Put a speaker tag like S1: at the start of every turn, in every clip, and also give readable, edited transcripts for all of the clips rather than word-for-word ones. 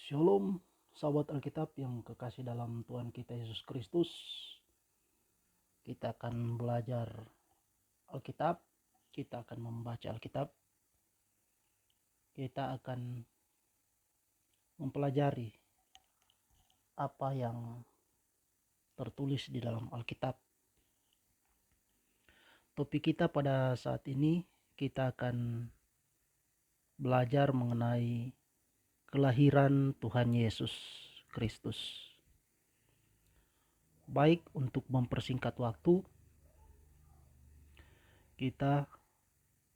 S1: Shalom, sahabat Alkitab yang kekasih dalam Tuhan kita Yesus Kristus. Kita akan belajar Alkitab, kita akan membaca Alkitab, kita akan mempelajari apa yang tertulis di dalam Alkitab. Topik kita pada saat ini, kita akan belajar mengenai kelahiran Tuhan Yesus Kristus. Baik, untuk mempersingkat waktu, kita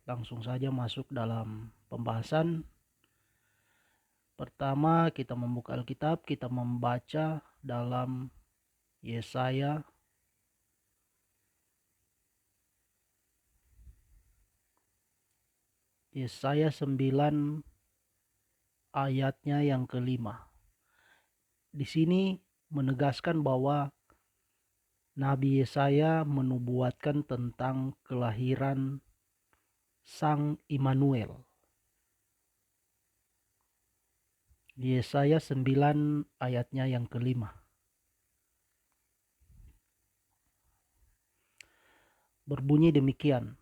S1: langsung saja masuk dalam pembahasan. Pertama, kita membuka Alkitab, kita membaca dalam Yesaya Yesaya 9 ayatnya yang kelima. Di sini menegaskan bahwa Nabi Yesaya menubuatkan tentang kelahiran Sang Immanuel. Di Yesaya 9 ayatnya yang kelima. Berbunyi demikian.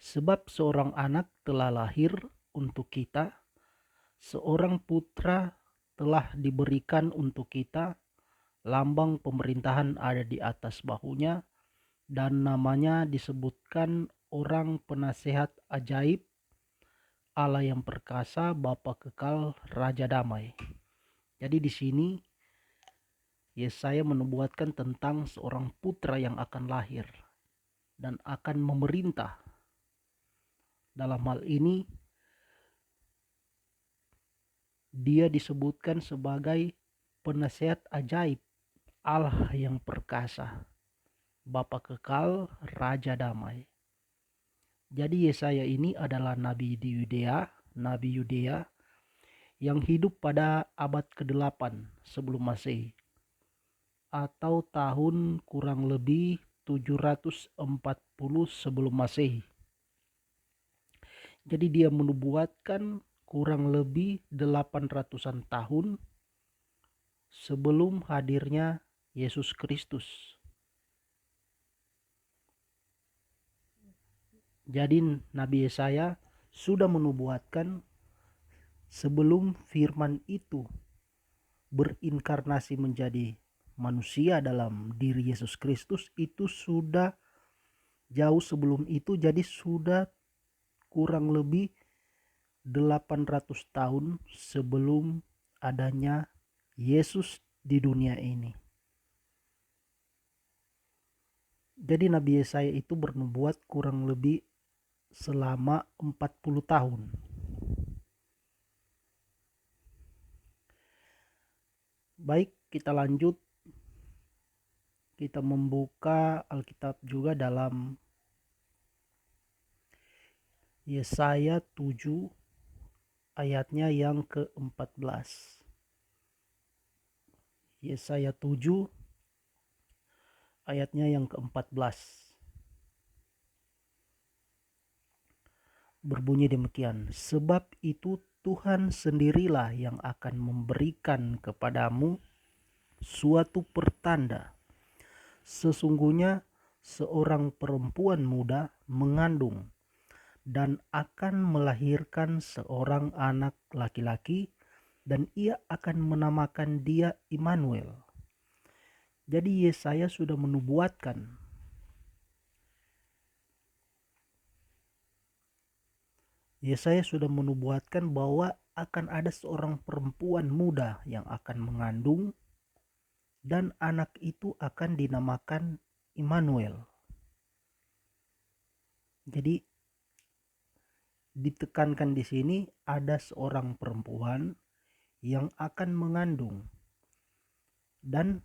S1: Sebab seorang anak telah lahir untuk kita, seorang putra telah diberikan untuk kita, lambang pemerintahan ada di atas bahunya, dan namanya disebutkan Orang Penasehat Ajaib, Allah yang Perkasa, Bapa Kekal, Raja Damai. Jadi di sini Yesaya menubuatkan tentang seorang putra yang akan lahir dan akan memerintah. Dalam hal ini dia disebutkan sebagai Penasehat Ajaib, Allah yang Perkasa, Bapa Kekal, Raja Damai. Jadi Yesaya ini adalah nabi di Yudea yang hidup pada abad ke-8 sebelum Masehi, atau tahun kurang lebih 740 sebelum Masehi. Jadi dia menubuatkan kurang lebih 800-an tahun sebelum hadirnya Yesus Kristus. Jadi Nabi Yesaya sudah menubuatkan sebelum firman itu berinkarnasi menjadi manusia dalam diri Yesus Kristus, itu sudah jauh sebelum itu. Jadi sudah kurang lebih 800 tahun sebelum adanya Yesus di dunia ini. Jadi Nabi Yesaya itu bernubuat kurang lebih selama 40 tahun. Baik, kita lanjut. Kita membuka Alkitab juga dalam Yesaya 7 ayatnya yang ke-14. Yesaya 7 ayatnya yang ke-14. Berbunyi demikian. Sebab itu Tuhan sendirilah yang akan memberikan kepadamu suatu pertanda. Sesungguhnya seorang perempuan muda mengandung dan akan melahirkan seorang anak laki-laki, dan ia akan menamakan dia Immanuel. Jadi Yesaya sudah menubuatkan bahwa akan ada seorang perempuan muda yang akan mengandung, dan anak itu akan dinamakan Immanuel. Jadi ditekankan di sini ada seorang perempuan yang akan mengandung, dan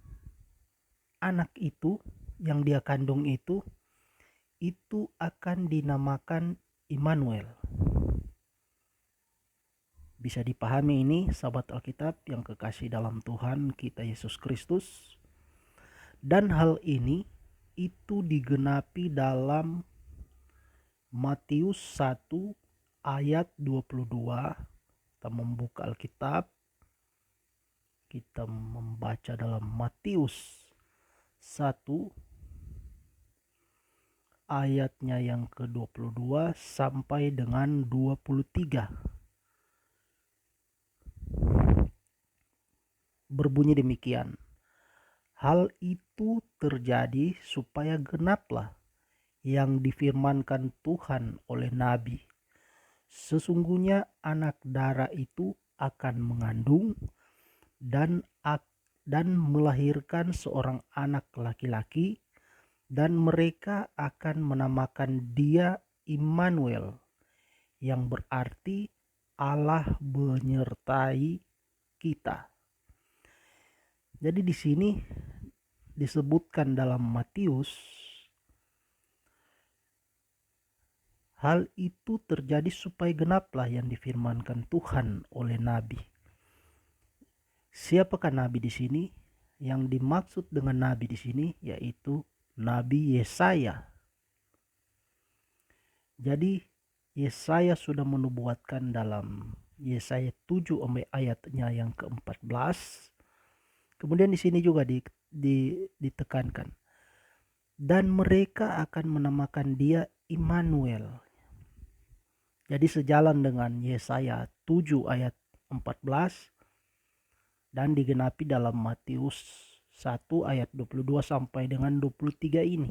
S1: anak itu yang dia kandung itu akan dinamakan Immanuel. Bisa dipahami ini, sahabat Alkitab yang kekasih dalam Tuhan kita Yesus Kristus. Dan hal ini itu digenapi dalam Matius 1 ayat 22. Kita membuka Alkitab. Kita membaca dalam Matius 1 ayatnya yang ke-22 sampai dengan 23. Berbunyi demikian. Hal itu terjadi supaya genaplah yang difirmankan Tuhan oleh nabi. Sesungguhnya anak darah itu akan mengandung dan melahirkan seorang anak laki-laki, dan mereka akan menamakan dia Immanuel, yang berarti Allah menyertai kita. Jadi di sini disebutkan dalam Matius, hal itu terjadi supaya genaplah yang difirmankan Tuhan oleh nabi. Siapakah nabi di sini? Yang dimaksud dengan nabi di sini yaitu Nabi Yesaya. Jadi Yesaya sudah menubuatkan dalam Yesaya 7 ayatnya yang ke-14. Kemudian di sini juga ditekankan. Dan mereka akan menamakan dia Immanuel. Jadi sejalan dengan Yesaya 7 ayat 14 dan digenapi dalam Matius 1 ayat 22 sampai dengan 23 ini.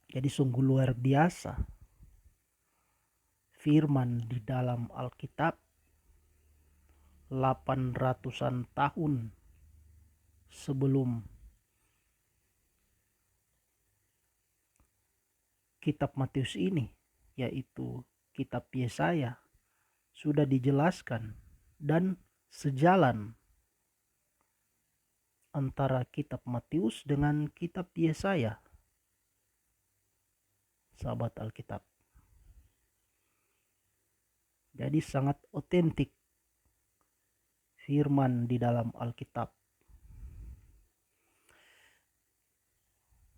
S1: Jadi sungguh luar biasa firman di dalam Alkitab 800-an tahun sebelum kitab Matius ini, yaitu kitab Yesaya, sudah dijelaskan, dan sejalan antara kitab Matius dengan kitab Yesaya, sahabat Alkitab. Jadi sangat otentik firman di dalam Alkitab.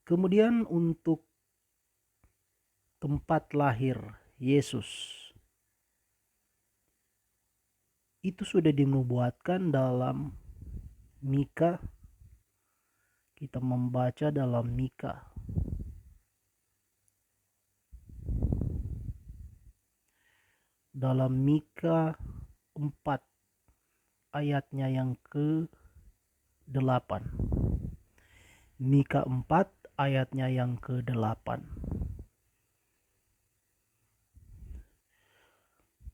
S1: Kemudian untuk tempat lahir Yesus, itu sudah dinubuatkan dalam Mika. Kita membaca dalam Mika dalam Mika 4 ayatnya yang ke-8. Mika 4 ayatnya yang ke-8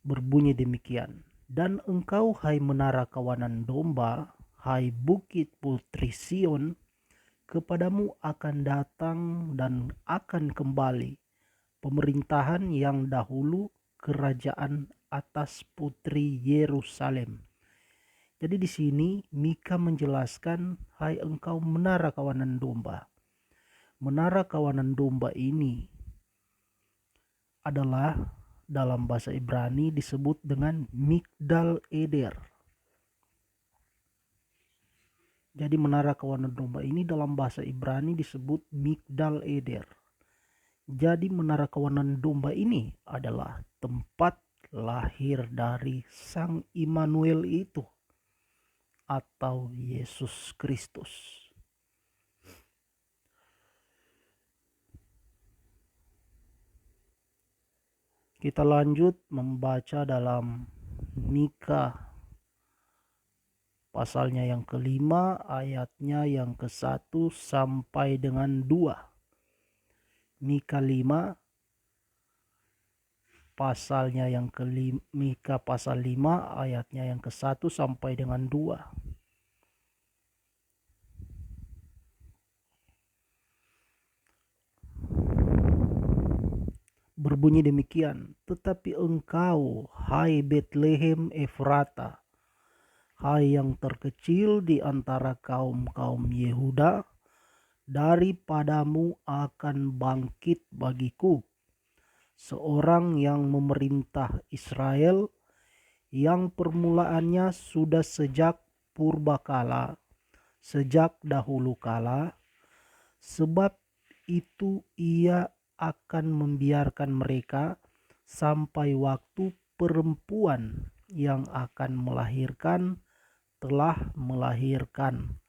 S1: berbunyi demikian. Dan engkau, hai menara kawanan domba, hai bukit putri Sion, kepadamu akan datang dan akan kembali pemerintahan yang dahulu kerajaan atas putri Yerusalem. Jadi di sini Mika menjelaskan, hai engkau menara kawanan domba. Menara kawanan domba ini adalah dalam bahasa Ibrani disebut dengan Migdal Eder. Jadi menara kawanan domba ini dalam bahasa Ibrani disebut Migdal Eder. Jadi menara kawanan domba ini adalah tempat lahir dari Sang Immanuel itu, atau Yesus Kristus. Kita lanjut membaca dalam Mika pasalnya yang ke-5 ayatnya yang ke-1 sampai dengan 2. Mika 5 pasalnya yang ke-5, Mika pasal 5 ayatnya yang ke-1 sampai dengan 2. Berbunyi demikian, tetapi engkau, hai Betlehem Efrata, hai yang terkecil di antara kaum-kaum Yehuda, daripadamu akan bangkit bagiku seorang yang memerintah Israel, yang permulaannya sudah sejak purbakala, sejak dahulu kala. Sebab itu ia akan membiarkan mereka sampai waktu perempuan yang akan melahirkan telah melahirkan.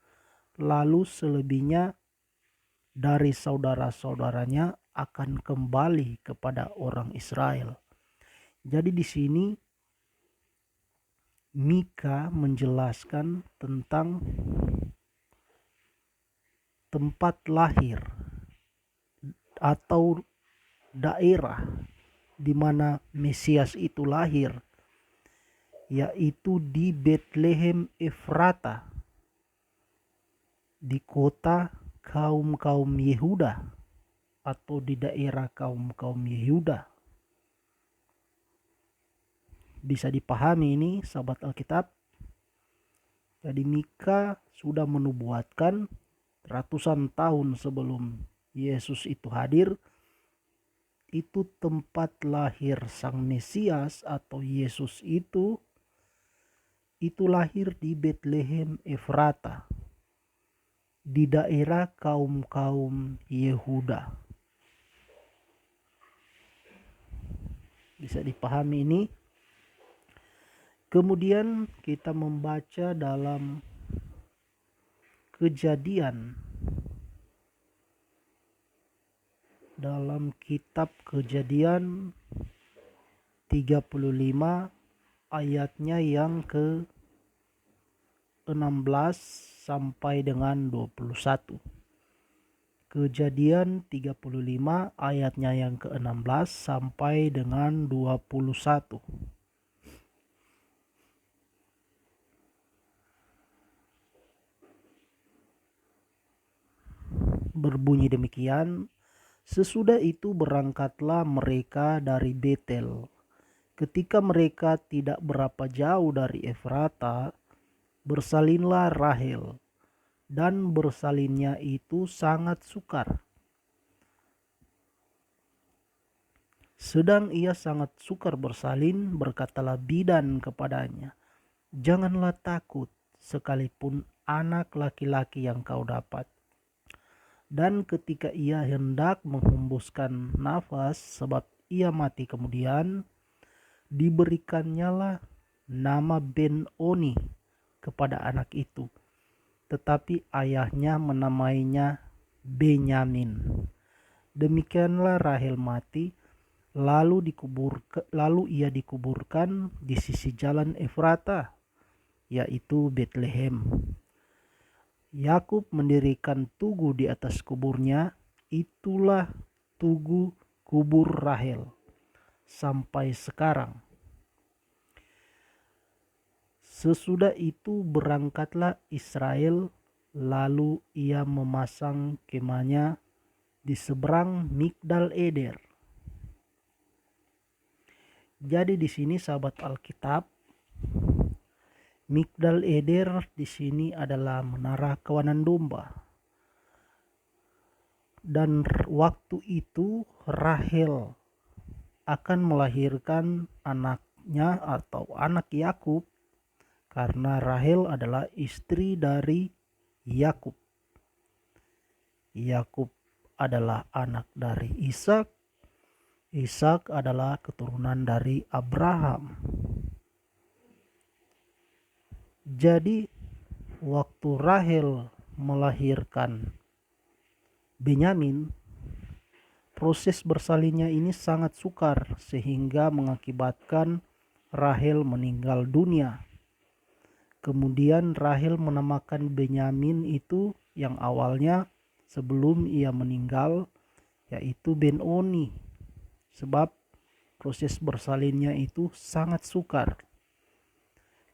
S1: Lalu selebihnya dari saudara-saudaranya akan kembali kepada orang Israel. Jadi di sini Mika menjelaskan tentang tempat lahir atau daerah di mana Mesias itu lahir, yaitu di Betlehem Efrata, di kota kaum-kaum Yehuda atau di daerah kaum-kaum Yehuda. Bisa dipahami ini sahabat Alkitab. Jadi Mika sudah menubuatkan ratusan tahun sebelum Yesus itu hadir, itu tempat lahir Sang Mesias atau Yesus itu lahir di Betlehem Efrata, di daerah kaum-kaum Yehuda. Bisa dipahami ini. Kemudian kita membaca dalam Kejadian, dalam kitab Kejadian 35 ayatnya yang ke-16 sampai dengan 21. Kejadian 35 ayatnya yang ke-16 sampai dengan 21. Berbunyi demikian, sesudah itu berangkatlah mereka dari Betel. Ketika mereka tidak berapa jauh dari Efrata, bersalinlah Rahel, dan bersalinnya itu sangat sukar. Sedang ia sangat sukar bersalin, berkatalah bidan kepadanya, "Janganlah takut, sekalipun anak laki-laki yang kau dapat." Dan ketika ia hendak menghembuskan nafas, sebab ia mati kemudian, diberikannya nama Ben-Oni kepada anak itu. Tetapi ayahnya menamainya Benyamin. Demikianlah Rahel mati, lalu ia dikuburkan di sisi jalan Efrata, yaitu Betlehem. Yakub mendirikan tugu di atas kuburnya, itulah tugu kubur Rahel sampai sekarang. Sesudah itu berangkatlah Israel, lalu ia memasang kemahnya di seberang Migdal Eder. Jadi di sini sahabat Alkitab, Migdal Eder di sini adalah menara kawanan domba. Dan waktu itu Rahel akan melahirkan anaknya atau anak Yakub, karena Rahel adalah istri dari Yakub. Yakub adalah anak dari Ishak. Ishak adalah keturunan dari Abraham. Jadi waktu Rahel melahirkan Benyamin, proses bersalinnya ini sangat sukar sehingga mengakibatkan Rahel meninggal dunia. Kemudian Rahel menamakan Benyamin itu yang awalnya sebelum ia meninggal, yaitu Ben-Oni, sebab proses bersalinnya itu sangat sukar.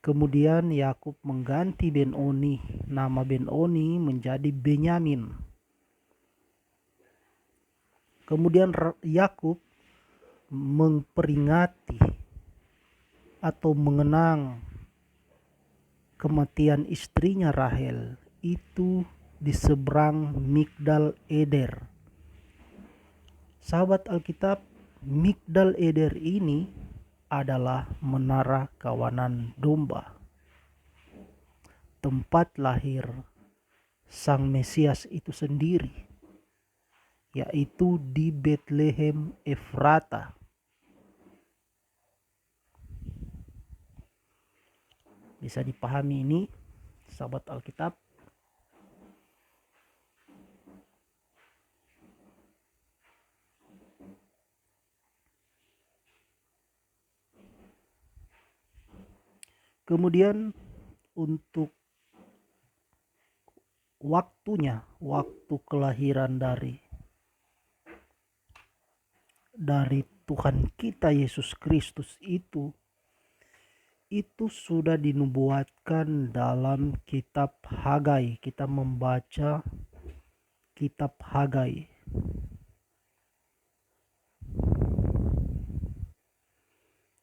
S1: Kemudian Yakub mengganti Ben-Oni, nama Ben-Oni menjadi Benyamin. Kemudian Yakub memperingati atau mengenang kematian istrinya Rahel itu di seberang Migdal Eder. Sahabat Alkitab, Migdal Eder ini adalah menara kawanan domba, tempat lahir Sang Mesias itu sendiri, yaitu di Betlehem Efrata. Bisa dipahami ini. sahabat Alkitab. Kemudian untuk waktunya, waktu kelahiran dari Tuhan kita Yesus Kristus itu sudah dinubuatkan dalam kitab Hagai. Kita membaca kitab Hagai.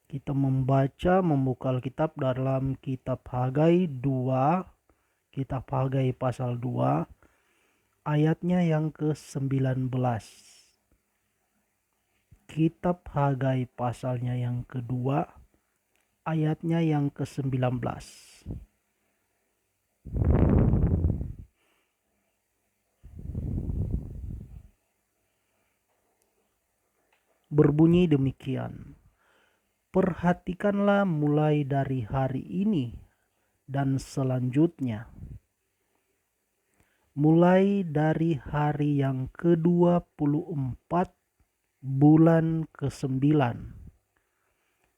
S1: Kita membuka Alkitab dalam kitab Hagai 2, kitab Hagai pasal 2, ayatnya yang ke-19. Kitab Hagai pasalnya yang kedua, ayatnya yang ke-19. Berbunyi demikian. Perhatikanlah mulai dari hari ini dan selanjutnya, mulai dari hari yang ke-24 bulan ke-9,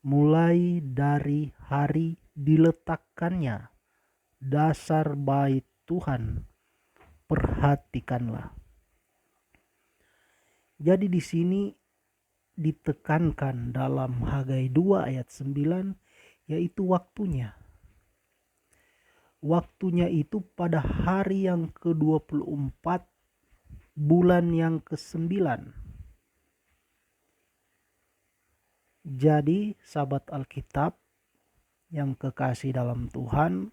S1: mulai dari hari diletakkannya dasar bait Tuhan, perhatikanlah. Jadi di sini ditekankan dalam Hagai 2 ayat 9, yaitu waktunya. Waktunya itu pada hari yang ke-24 bulan yang ke-9. Jadi sahabat Alkitab yang kekasih dalam Tuhan,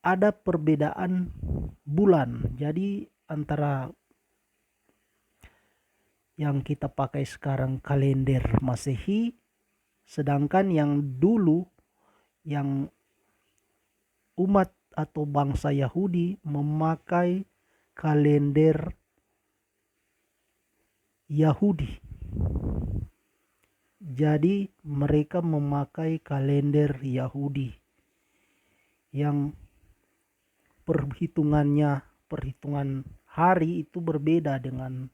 S1: ada perbedaan bulan. Jadi antara yang kita pakai sekarang kalender Masehi, sedangkan yang dulu yang umat atau bangsa Yahudi memakai kalender Yahudi. Jadi mereka memakai kalender Yahudi yang perhitungan hari itu berbeda dengan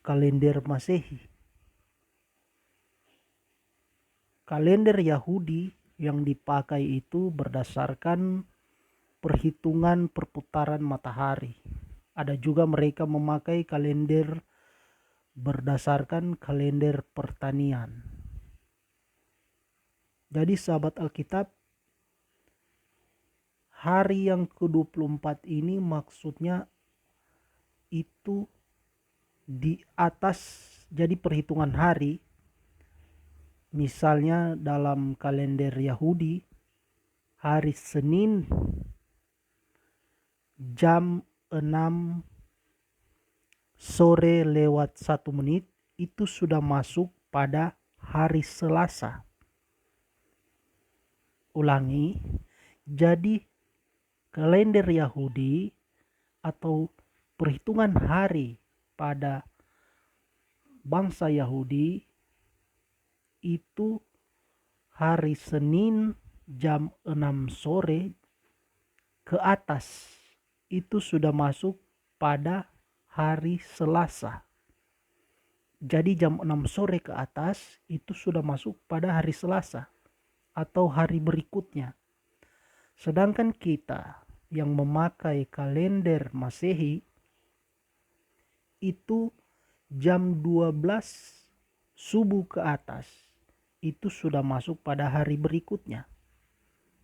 S1: kalender Masehi. Kalender Yahudi yang dipakai itu berdasarkan perhitungan perputaran matahari. Ada juga mereka memakai kalender berdasarkan kalender pertanian. Jadi sahabat Alkitab, hari yang ke-24 ini maksudnya itu di atas, jadi perhitungan hari. Misalnya dalam kalender Yahudi, hari Senin jam 6 sore lewat 1 menit itu sudah masuk pada hari Selasa. Ulangi, jadi kalender Yahudi atau perhitungan hari pada bangsa Yahudi itu hari Senin jam 6 sore ke atas itu sudah masuk pada hari Selasa. Jadi jam 6 sore ke atas itu sudah masuk pada hari Selasa atau hari berikutnya. Sedangkan kita yang memakai kalender Masehi itu jam 12 subuh ke atas itu sudah masuk pada hari berikutnya.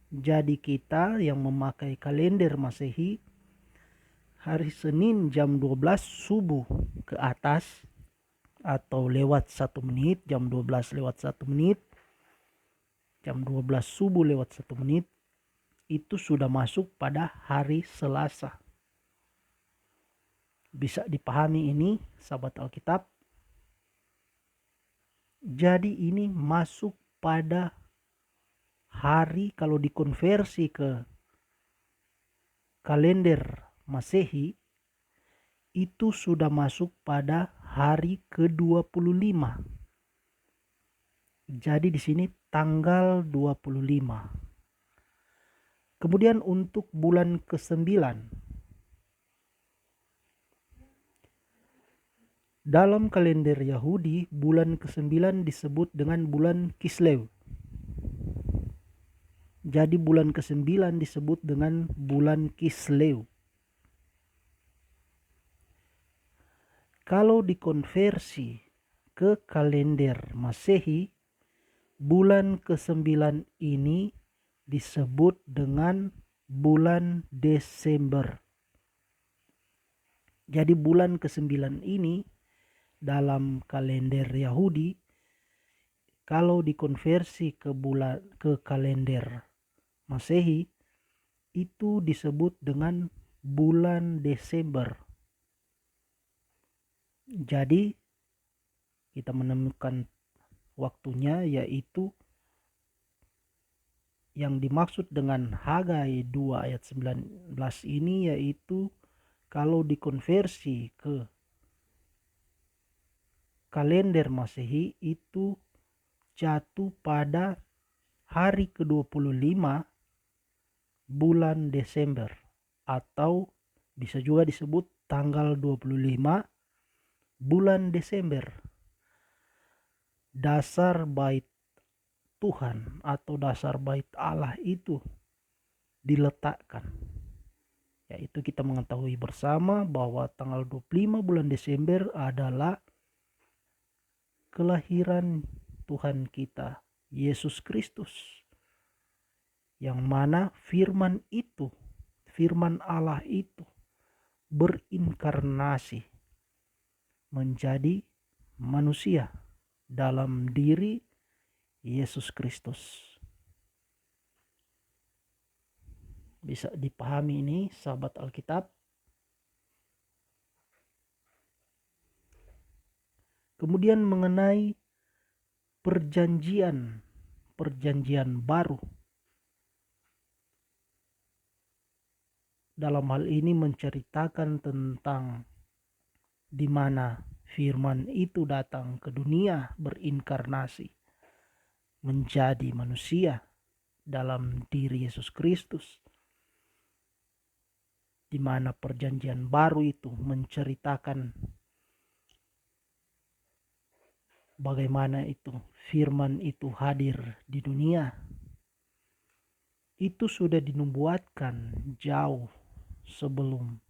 S1: Jadi kita yang memakai kalender Masehi, hari Senin jam 12 subuh ke atas atau lewat 1 menit, jam 12 lewat 1 menit, jam 12 subuh lewat 1 menit, itu sudah masuk pada hari Selasa. Bisa dipahami ini sahabat Alkitab? Jadi ini masuk pada hari, kalau dikonversi ke kalender Masehi itu sudah masuk pada hari ke-25. Jadi di sini tanggal 25. Kemudian untuk bulan ke-9, dalam kalender Yahudi, bulan ke-9 disebut dengan bulan Kislev. Jadi bulan ke-9 disebut dengan bulan Kislev. Kalau dikonversi ke kalender Masehi, bulan ke-9 ini disebut dengan bulan Desember. Jadi bulan ke-9 ini dalam kalender Yahudi, kalau dikonversi ke kalender Masehi, itu disebut dengan bulan Desember. Jadi kita menemukan waktunya, yaitu yang dimaksud dengan Hagai 2 ayat 19 ini, yaitu kalau dikonversi ke kalender Masehi itu jatuh pada hari ke-25 bulan Desember, atau bisa juga disebut tanggal 25 bulan Desember. Dasar bait Tuhan atau dasar bait Allah itu diletakkan, yaitu kita mengetahui bersama bahwa tanggal 25 bulan Desember adalah kelahiran Tuhan kita Yesus Kristus, yang mana firman Allah itu berinkarnasi menjadi manusia dalam diri Yesus Kristus. Bisa dipahami ini, sahabat Alkitab? Kemudian mengenai perjanjian baru. Dalam hal ini menceritakan tentang di mana firman itu datang ke dunia, berinkarnasi menjadi manusia dalam diri Yesus Kristus. Di mana perjanjian baru itu menceritakan bagaimana itu firman itu hadir di dunia. Itu sudah dinubuatkan jauh sebelum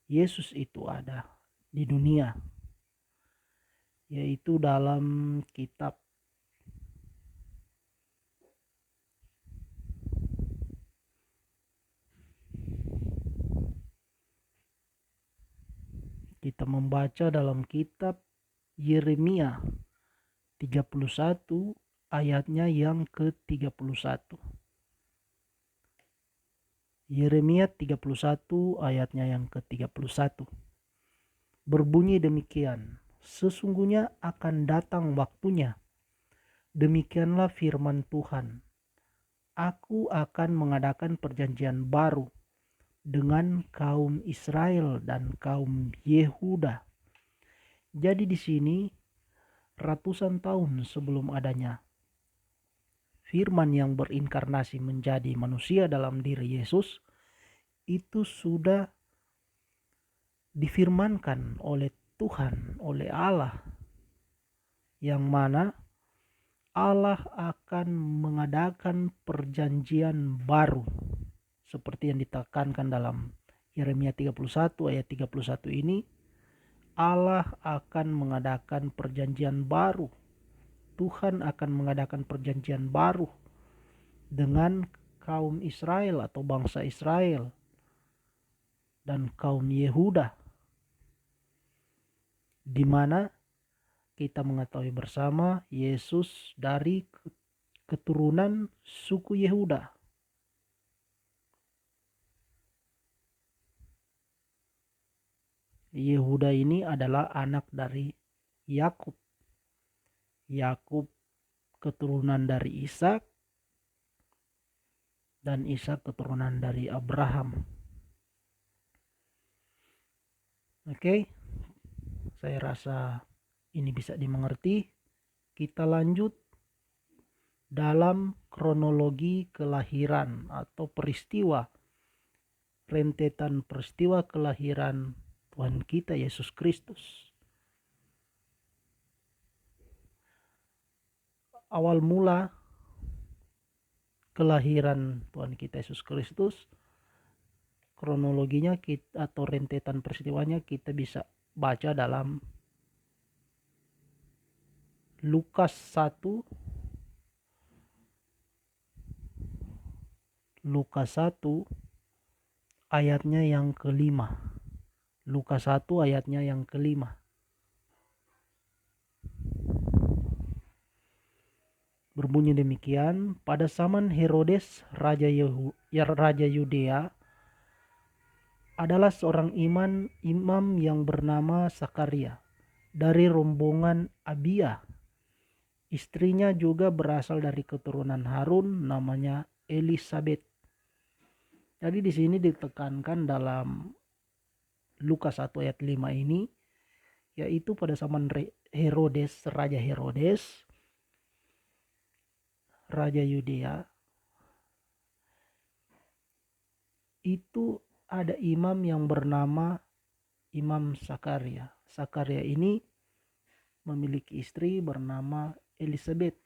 S1: Yesus itu ada di dunia, yaitu dalam kitab kita membaca dalam kitab Yeremia 31 ayatnya yang ke-31. Yeremia 31 ayatnya yang ke-31 berbunyi demikian: sesungguhnya akan datang waktunya, demikianlah firman Tuhan, aku akan mengadakan perjanjian baru dengan kaum Israel dan kaum Yehuda. Jadi di sini ratusan tahun sebelum adanya firman yang berinkarnasi menjadi manusia dalam diri Yesus, itu sudah difirmankan oleh Tuhan, oleh Allah, yang mana Allah akan mengadakan perjanjian baru seperti yang ditekankan dalam Yeremia 31 ayat 31 ini. Allah akan mengadakan perjanjian baru. Tuhan akan mengadakan perjanjian baru dengan kaum Israel atau bangsa Israel dan kaum Yehuda, di mana kita mengetahui bersama Yesus dari keturunan suku Yehuda. Yehuda ini adalah anak dari Yakub. Yakub keturunan dari Ishak, dan Ishak keturunan dari Abraham. Oke, saya rasa ini bisa dimengerti. kita lanjut dalam kronologi kelahiran atau peristiwa, rentetan peristiwa kelahiran Tuhan kita Yesus Kristus. Awal mula kelahiran Tuhan kita Yesus Kristus, kronologinya atau rentetan peristiwanya kita bisa baca dalam Lukas 1 ayatnya yang kelima. Lukas 1 ayatnya yang kelima. Berbunyi demikian, pada zaman Herodes Raja Yudea adalah seorang imam yang bernama Sakaria dari rombongan Abia. Istrinya juga berasal dari keturunan Harun, namanya Elisabet. Jadi di sini ditekankan dalam Lukas 1 ayat 5 ini, yaitu pada zaman Raja Herodes, Raja Yudea, itu ada imam yang bernama Imam Sakaria. Sakaria ini memiliki istri bernama Elisabet.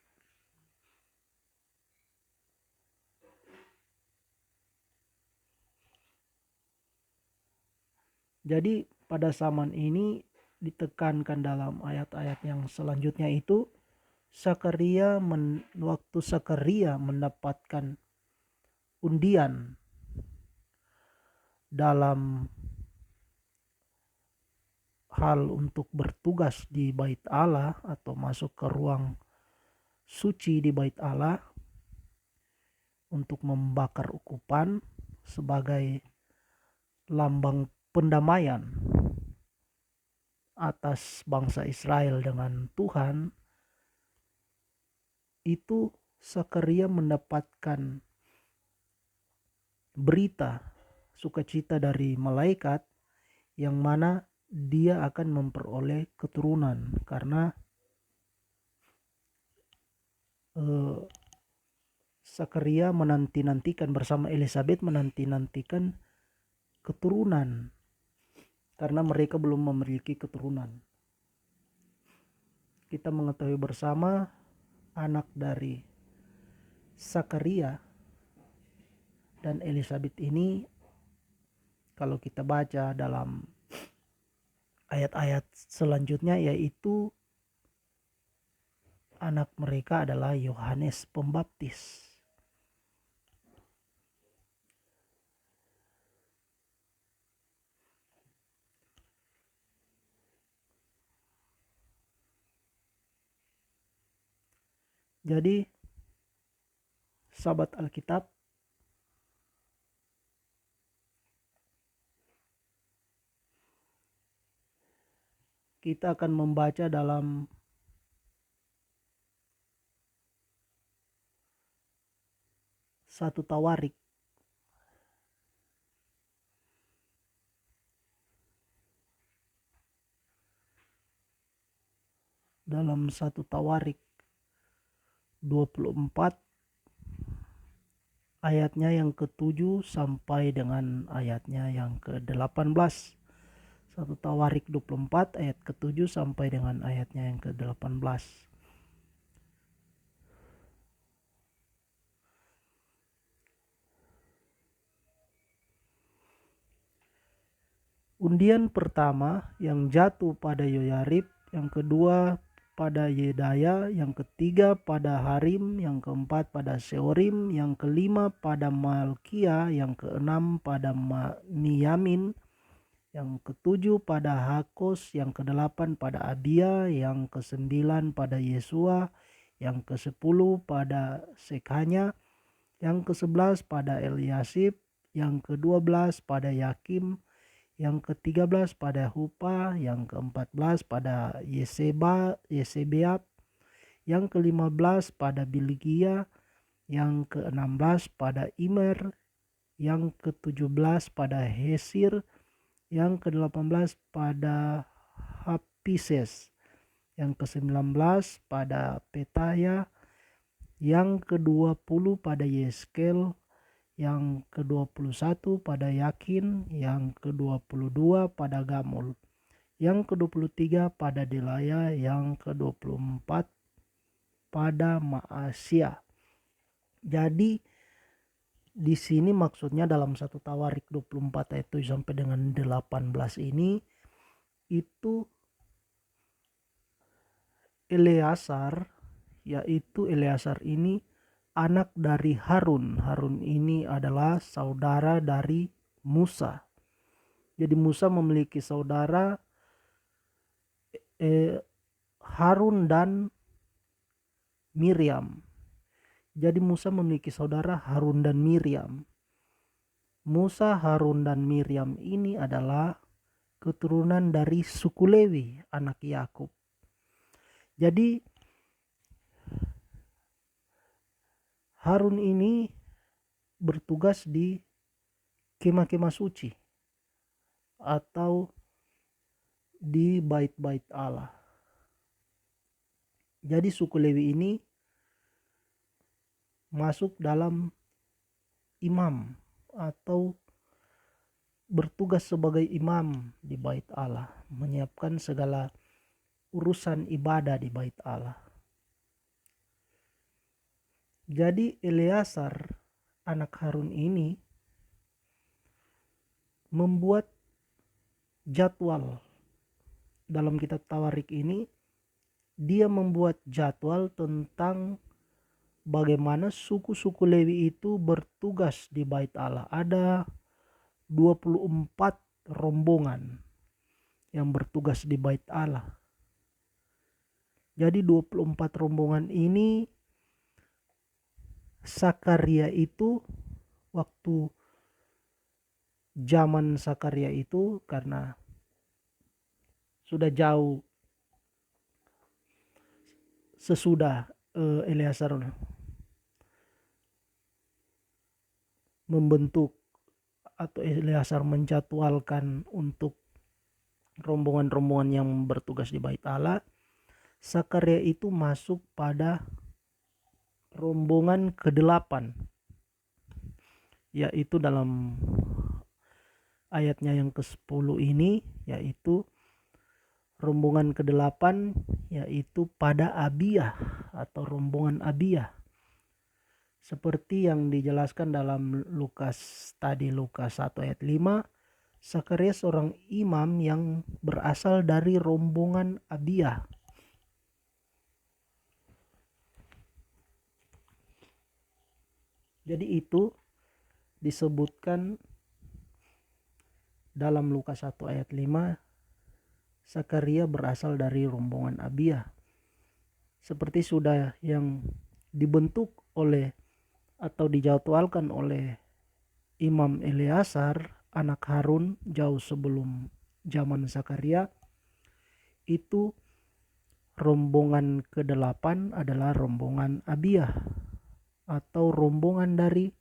S1: Jadi pada zaman ini ditekankan dalam ayat-ayat yang selanjutnya itu, waktu Sakaria mendapatkan undian dalam hal untuk bertugas di Bait Allah atau masuk ke ruang suci di Bait Allah untuk membakar ukupan sebagai lambang pendamaian atas bangsa Israel dengan Tuhan, itu Sakaria mendapatkan berita sukacita dari malaikat yang mana dia akan memperoleh keturunan, karena Sakaria menanti-nantikan bersama Elisabet menanti-nantikan keturunan karena mereka belum memiliki keturunan. Kita mengetahui bersama anak dari Sakaria dan Elisabet ini, kalau kita baca dalam ayat-ayat selanjutnya, yaitu anak mereka adalah Yohanes Pembaptis. Jadi sahabat Alkitab, kita akan membaca dalam satu Tawarik dalam 24 ayatnya yang ke-7 sampai dengan ayatnya yang ke-18. 1 Tawarik 24 ayat ke-7 sampai dengan ayatnya yang ke-18. Undian pertama yang jatuh pada Yoyarib, yang kedua pada Yedaya, yang ketiga pada Harim, yang keempat pada Seorim, yang kelima pada Malkia, yang keenam pada Miyamin, yang ketujuh pada Hakos, yang kedelapan pada Abia, yang kesembilan pada Yesua, yang ke-10 pada Sekhanya, yang ke-11 pada Eliasib, yang ke-12 pada Yakim, yang ke-13 pada Hupa, yang ke-14 pada Yesebeab, yang ke-15 pada Bilgia, yang ke-16 pada Imer, yang ke-17 pada Hesir, yang ke-18 pada Hapises, yang ke-19 pada Petaya, yang ke-20 pada Yeskel, yang ke-21 pada Yakin, yang ke-22 pada Gamul, yang ke-23 pada Delaya, yang ke-24 pada Maasia. Jadi di sini maksudnya dalam 1 Tawarik 24 ayat 7 sampai dengan 18 ini itu Eleazar, yaitu Eleazar ini anak dari Harun. Harun ini adalah saudara dari Musa. Jadi Musa memiliki saudara Harun dan Miriam. Jadi Musa memiliki saudara Harun dan Miriam. Musa, Harun dan Miriam ini adalah keturunan dari suku Lewi, anak Yakub. Jadi Harun ini bertugas di kemah-kemah suci atau di bait-bait Allah. Jadi suku Lewi ini masuk dalam imam atau bertugas sebagai imam di bait Allah, menyiapkan segala urusan ibadah di bait Allah. Jadi Eleazar anak Harun ini membuat jadwal dalam kitab Tawarik ini. Dia membuat jadwal tentang bagaimana suku-suku Lewi itu bertugas di bait Allah. Ada 24 rombongan yang bertugas di bait Allah. Jadi 24 rombongan ini Sakaria itu waktu zaman Sakaria itu, karena sudah jauh sesudah Eleazar membentuk atau Eleazar menjadwalkan untuk rombongan-rombongan yang bertugas di bait Allah, Sakaria itu masuk pada rombongan ke-8, yaitu dalam ayatnya yang ke-10 ini, yaitu rombongan ke-8 yaitu pada Abia atau rombongan Abia, seperti yang dijelaskan dalam Lukas 1 ayat 5. Sakaria seorang imam yang berasal dari rombongan Abia. Jadi itu disebutkan dalam Lukas 1 ayat 5, Sakaria berasal dari rombongan Abia. Seperti sudah yang dibentuk oleh atau dijadwalkan oleh Imam Eleazar anak Harun jauh sebelum zaman Sakaria, itu rombongan ke-8 adalah rombongan Abia atau rombongan dari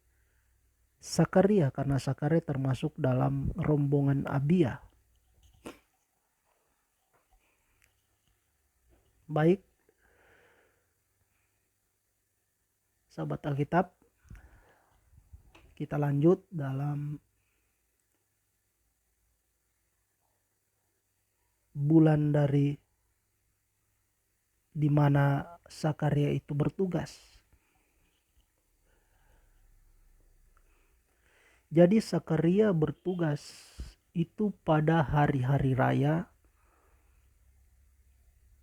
S1: Sakaria, karena Sakaria termasuk dalam rombongan Abia. Baik, sahabat Alkitab, kita lanjut dalam bulan dari di mana Sakaria itu bertugas. Jadi Sakaria bertugas itu pada hari-hari raya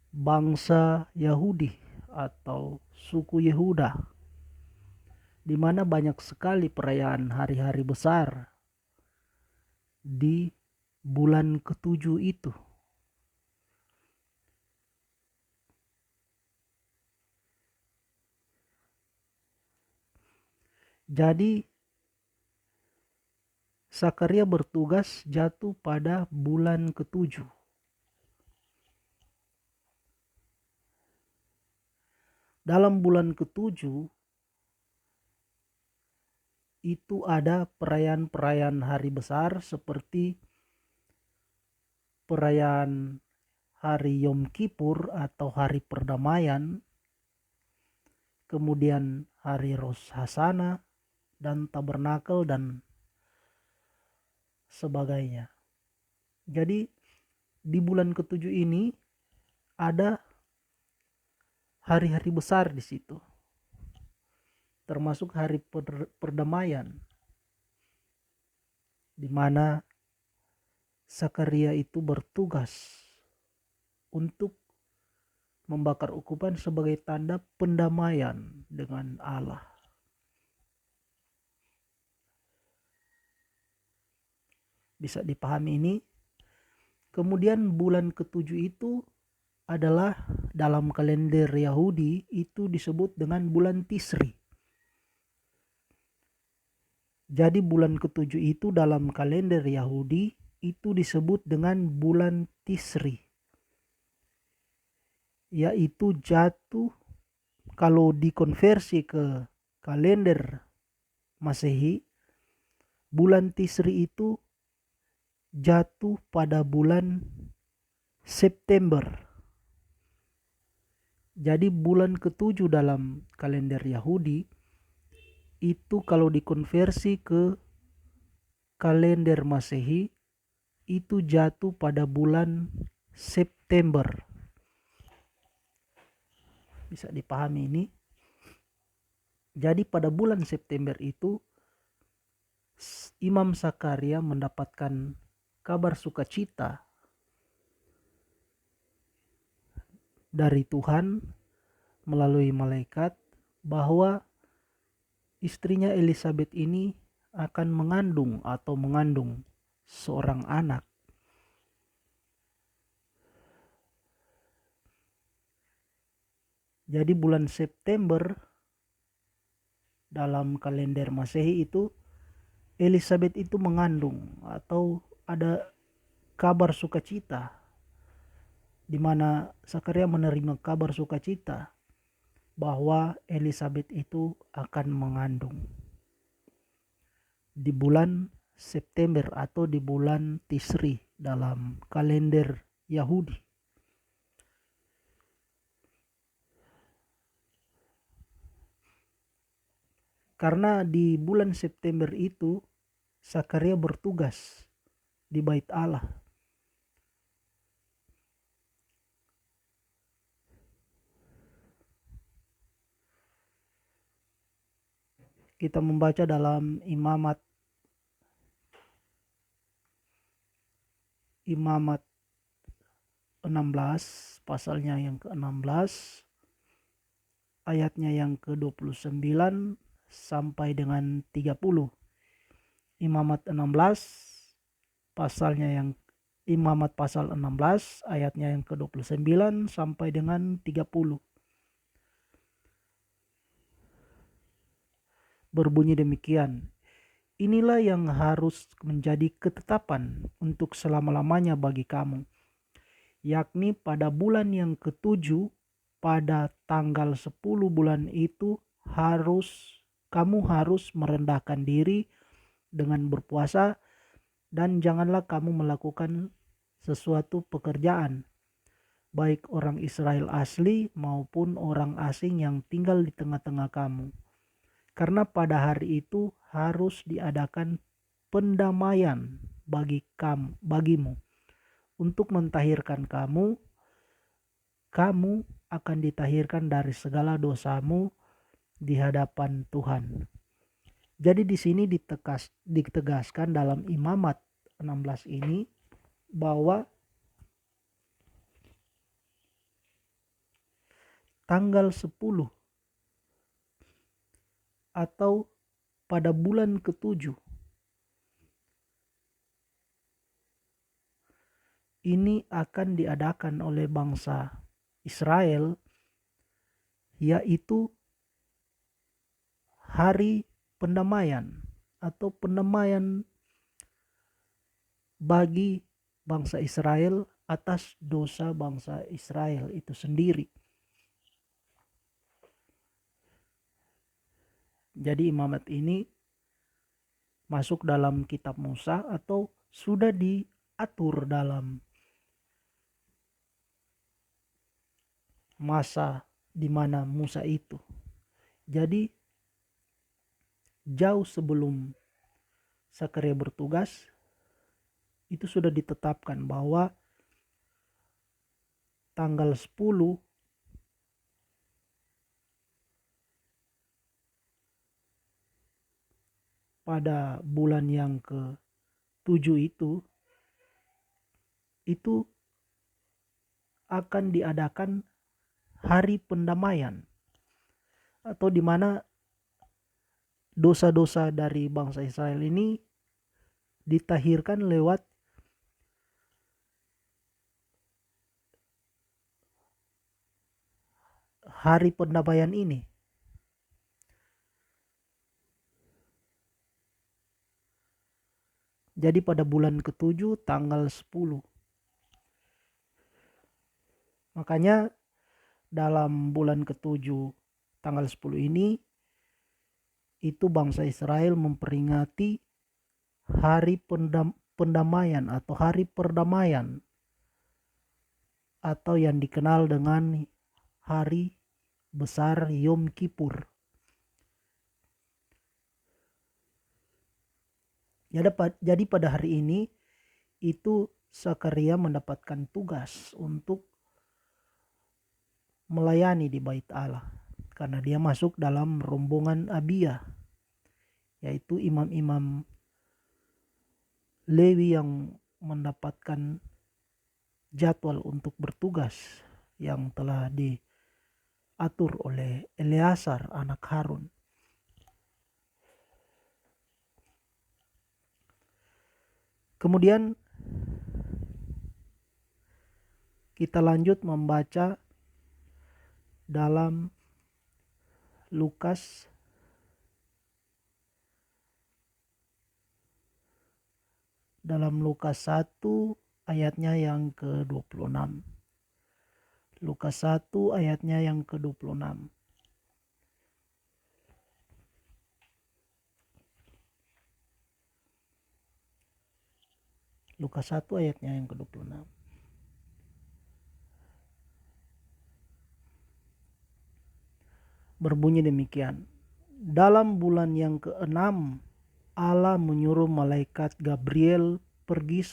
S1: bangsa Yahudi atau suku Yehuda, di mana banyak sekali perayaan hari-hari besar di bulan ke-7 itu. Jadi Sakaria bertugas jatuh pada bulan ke-7. Dalam bulan ke-7 itu ada perayaan-perayaan hari besar seperti perayaan hari Yom Kippur atau hari perdamaian, kemudian hari Rosh Hashanah dan Tabernakel dan sebagainya. Jadi di bulan ketujuh ini ada hari-hari besar di situ, termasuk hari perdamaian, di mana Zakaria itu bertugas untuk membakar ukupan sebagai tanda pendamaian dengan Allah. Bisa dipahami ini. Kemudian bulan ketujuh itu adalah dalam kalender Yahudi itu disebut dengan bulan Tisri. Jadi bulan ketujuh itu dalam kalender Yahudi itu disebut dengan bulan Tisri, yaitu jatuh, kalau dikonversi ke kalender Masehi, bulan Tisri itu jatuh pada bulan September. Jadi bulan ketujuh dalam kalender Yahudi itu kalau dikonversi ke kalender Masehi itu jatuh pada bulan September. Bisa dipahami ini. Jadi pada bulan September itu Imam Zakaria mendapatkan kabar sukacita dari Tuhan melalui malaikat bahwa istrinya Elizabeth ini akan mengandung seorang anak. Jadi bulan September dalam kalender Masehi itu Elizabeth itu mengandung atau ada kabar sukacita, di mana Zakaria menerima kabar sukacita bahwa Elizabeth itu akan mengandung di bulan September atau di bulan Tisri dalam kalender Yahudi. Karena di bulan September itu Zakaria bertugas di Bait Allah. Kita membaca dalam Imamat 16 pasalnya yang ke-16 ayatnya yang ke-29 sampai dengan 30. Imamat 16 pasalnya yang Imamat pasal 16 ayatnya yang ke-29 sampai dengan 30. Berbunyi demikian, inilah yang harus menjadi ketetapan untuk selama-lamanya bagi kamu, yakni pada bulan yang ke-7 pada tanggal 10 bulan itu kamu harus merendahkan diri dengan berpuasa, dan janganlah kamu melakukan sesuatu pekerjaan, baik orang Israel asli maupun orang asing yang tinggal di tengah-tengah kamu. Karena pada hari itu harus diadakan pendamaian bagimu untuk mentahirkan kamu. Kamu akan ditahirkan dari segala dosamu di hadapan Tuhan. Jadi di sini ditegaskan dalam Imamat 16 ini bahwa tanggal 10 atau pada bulan ke-7 ini akan diadakan oleh bangsa Israel, yaitu hari pendamaian atau pendamaian bagi bangsa Israel atas dosa bangsa Israel itu sendiri. Jadi imamat ini masuk dalam kitab Musa atau sudah diatur dalam masa di mana Musa itu. Jadi jauh sebelum Sakaria bertugas itu sudah ditetapkan bahwa tanggal 10 pada bulan yang ke-7 itu akan diadakan hari pendamaian, atau di mana dosa-dosa dari bangsa Israel ini ditahirkan lewat hari pendamaian ini. Jadi pada bulan ke-7 tanggal 10. Makanya dalam bulan ke-7 tanggal 10 ini itu bangsa Israel memperingati hari pendamaian atau hari perdamaian, atau yang dikenal dengan hari besar Yom Kippur. Jadi pada hari ini itu Sakaria mendapatkan tugas untuk melayani di Bait Allah, karena dia masuk dalam rombongan Abia, yaitu imam-imam Lewi yang mendapatkan jadwal untuk bertugas yang telah diatur oleh Eleazar anak Harun. Kemudian kita lanjut membaca dalam Lukas dalam Lukas 1 ayatnya yang ke-26. Lukas 1 ayatnya yang ke-26. Lukas 1 ayatnya yang ke-26. Berbunyi demikian. Dalam bulan yang ke-6 Allah menyuruh malaikat Gabriel pergi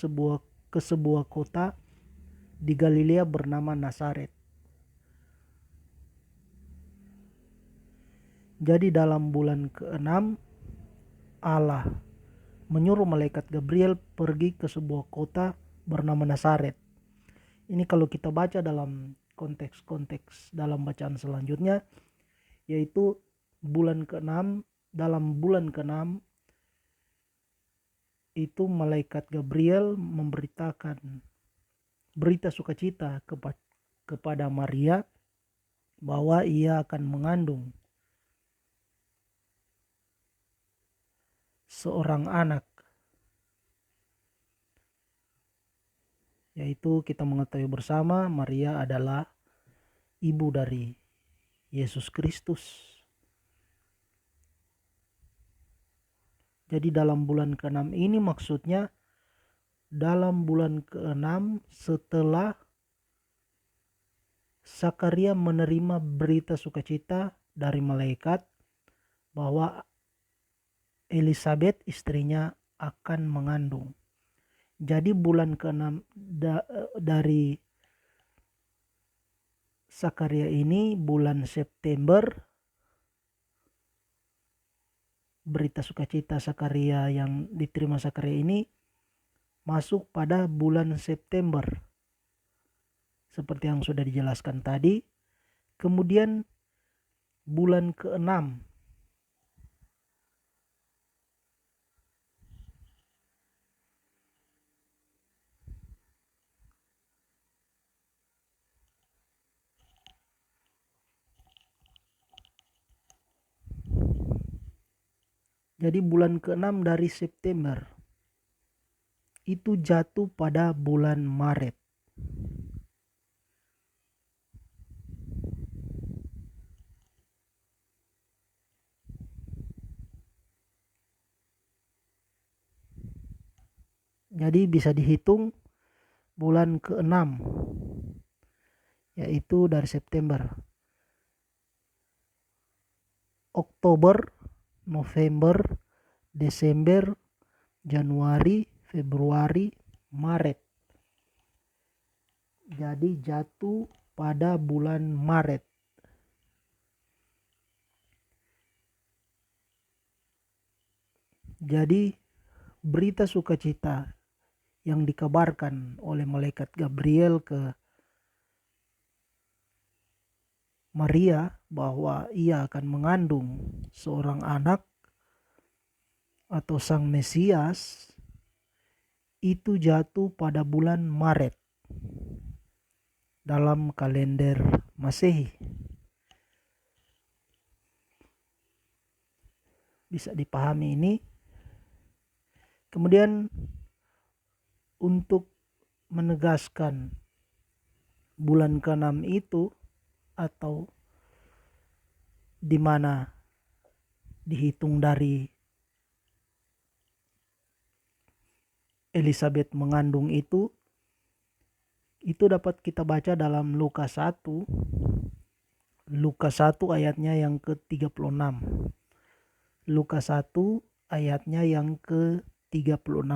S1: ke sebuah kota di Galilea bernama Nazaret. Jadi dalam bulan ke-6 Allah menyuruh malaikat Gabriel pergi ke sebuah kota bernama Nazaret. Ini kalau kita baca dalam konteks-konteks dalam bacaan selanjutnya, yaitu bulan ke-6, dalam bulan ke-6 itu malaikat Gabriel memberitakan berita sukacita kepada Maria bahwa ia akan mengandung seorang anak, yaitu kita mengetahui bersama Maria adalah ibu dari Yesus Kristus. Jadi dalam bulan ke-6 ini maksudnya dalam bulan ke-6 setelah Sakaria menerima berita sukacita dari malaikat bahwa Elisabeth istrinya akan mengandung. Jadi bulan ke-6 dari Sakaria ini bulan September, berita sukacita Sakaria yang diterima Sakaria ini masuk pada bulan September seperti yang sudah dijelaskan tadi. Kemudian bulan ke-6 jadi bulan ke-6 dari September itu jatuh pada bulan Maret. Jadi bisa dihitung bulan ke-6 yaitu dari September, Oktober, November, Desember, Januari, Februari, Maret. Jadi jatuh pada bulan Maret. Jadi berita sukacita yang dikabarkan oleh malaikat Gabriel ke Maria bahwa ia akan mengandung seorang anak atau sang Mesias itu jatuh pada bulan Maret dalam kalender Masehi. Bisa dipahami ini. Kemudian untuk menegaskan bulan ke-6 itu atau di mana dihitung dari Elizabeth mengandung itu dapat kita baca dalam Lukas 1. Lukas 1 ayatnya yang ke-36. Lukas 1 ayatnya yang ke-36.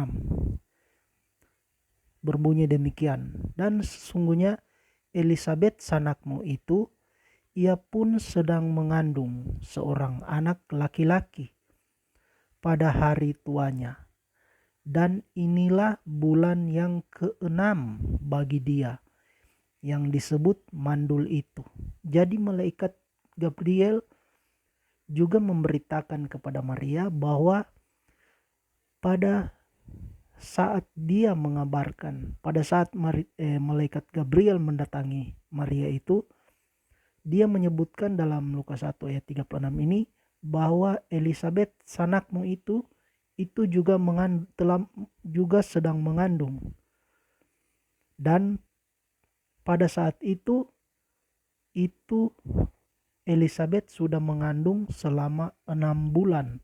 S1: Berbunyi demikian, dan sesungguhnya Elizabeth sanakmu itu, ia pun sedang mengandung seorang anak laki-laki pada hari tuanya. Dan inilah bulan yang ke-6 bagi dia, yang disebut mandul itu. Jadi malaikat Gabriel juga memberitakan kepada Maria bahwa pada saat dia mengabarkan, pada saat malaikat Gabriel mendatangi Maria itu, dia menyebutkan dalam Lukas 1 ayat 36 ini bahwa Elizabeth sanakmu itu juga sedang mengandung. Dan pada saat itu Elizabeth sudah mengandung selama 6 bulan.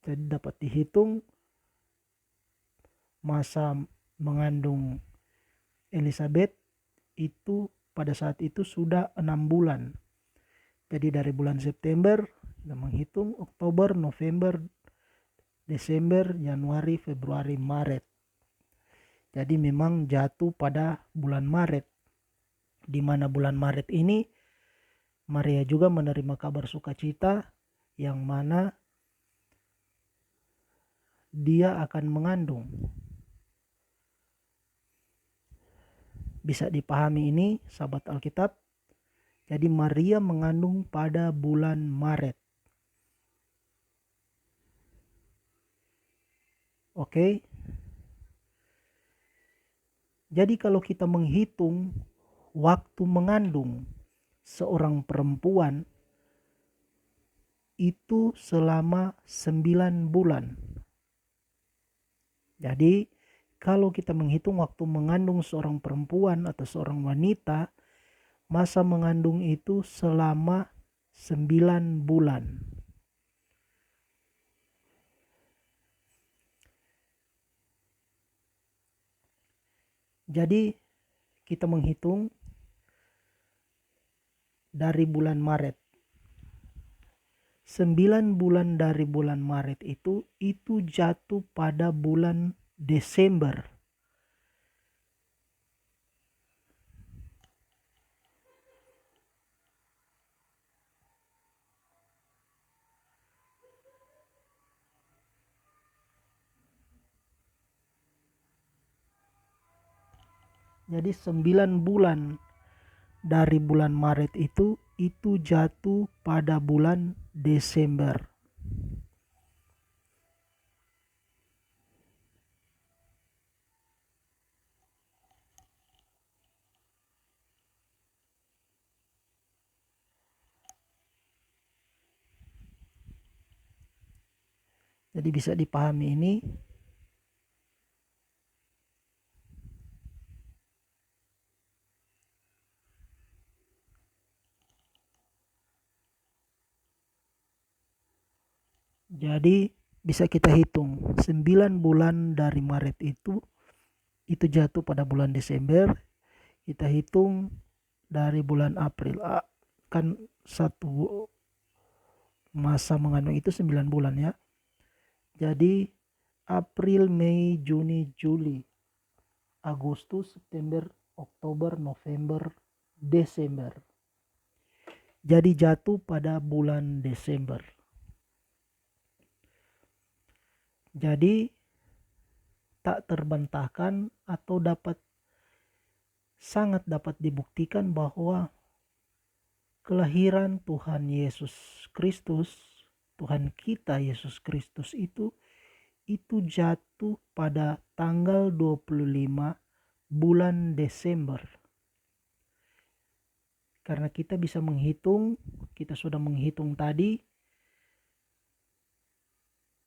S1: Jadi dapat dihitung masa mengandung Elizabeth itu pada saat itu sudah 6 bulan. Jadi dari bulan September kita menghitung Oktober, November, Desember, Januari, Februari, Maret. Jadi memang jatuh pada bulan Maret, di mana bulan Maret ini Maria juga menerima kabar sukacita yang mana dia akan mengandung. Bisa dipahami ini sahabat Alkitab. Jadi Maria mengandung pada bulan Maret. Oke. Jadi kalau kita menghitung waktu mengandung seorang perempuan itu selama 9 bulan. Jadi kalau kita menghitung waktu mengandung seorang perempuan atau seorang wanita, masa mengandung itu selama 9 bulan. Jadi kita menghitung dari bulan Maret. 9 bulan dari bulan Maret itu jatuh pada bulan Desember. Jadi 9 bulan dari bulan Maret itu jatuh pada bulan Desember. Jadi bisa dipahami ini. Jadi bisa kita hitung 9 bulan dari Maret itu jatuh pada bulan Desember, Kita hitung dari bulan April. Kan satu masa mengandung itu 9 bulan ya. Jadi April, Mei, Juni, Juli, Agustus, September, Oktober, November, Desember. Jadi jatuh pada bulan Desember. Jadi tak terbantahkan atau sangat dapat dibuktikan bahwa kelahiran Tuhan Yesus Kristus, Tuhan kita Yesus Kristus itu jatuh pada tanggal 25 bulan Desember. Karena kita bisa menghitung, kita sudah menghitung tadi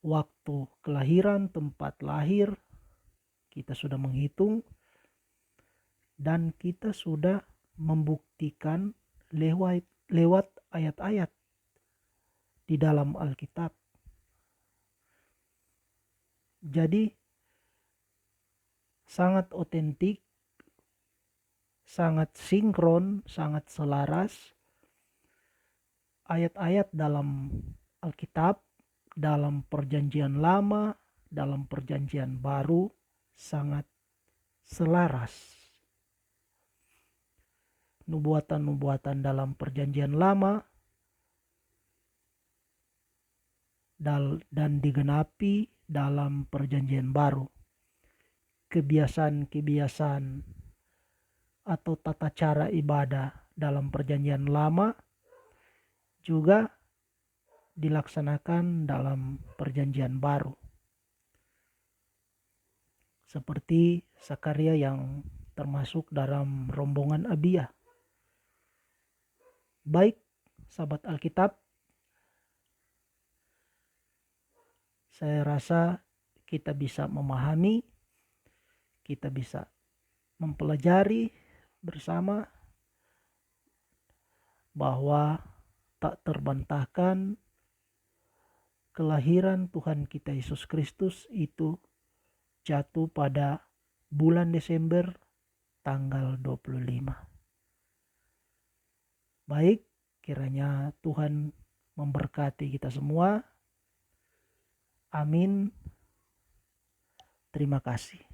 S1: waktu kelahiran, tempat lahir, kita sudah menghitung, dan kita sudah membuktikan lewat ayat-ayat di dalam Alkitab. Jadi sangat otentik, sangat sinkron, sangat selaras ayat-ayat dalam Alkitab, dalam Perjanjian Lama, dalam Perjanjian Baru, sangat selaras. Nubuatan-nubuatan dalam Perjanjian Lama dan digenapi dalam Perjanjian Baru. Kebiasaan-kebiasaan atau tata cara ibadah dalam Perjanjian Lama juga dilaksanakan dalam Perjanjian Baru. Seperti Sakaria yang termasuk dalam rombongan Abia. Baik, sahabat Alkitab, saya rasa kita bisa memahami, kita bisa mempelajari bersama bahwa tak terbantahkan kelahiran Tuhan kita Yesus Kristus itu jatuh pada bulan Desember tanggal 25. Baik, kiranya Tuhan memberkati kita semua. Amin. Terima kasih.